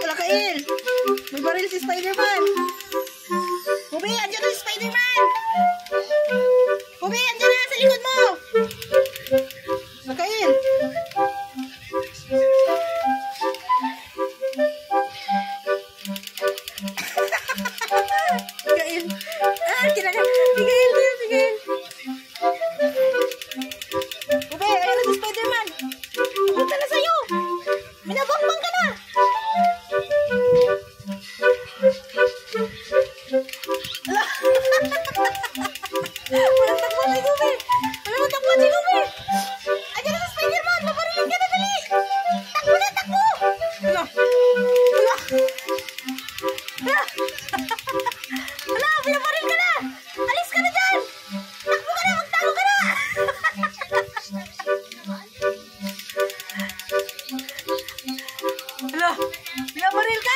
Wala ka, Il. May baril si Spider-Man. Bubi, andyan na si Spider-Man. Bubi, andyan na sa likod mo. Wala ka, Il. Tigail. Tigail. Tigail. Bubi, ayun na si Spider-Man. Pumunta na sa'yo. Minabang-bang ka na. Walang takbuhan si Bubi. Walang takbuhan si Bubi. Ayan na si Spider-Man. Mabarilin ka na, dali. Takbo na, takbo. Wala. Wala, binabaril ka na. Alis ka na dyan. Takbo ka na, magtago ka na. Wala, binabaril ka.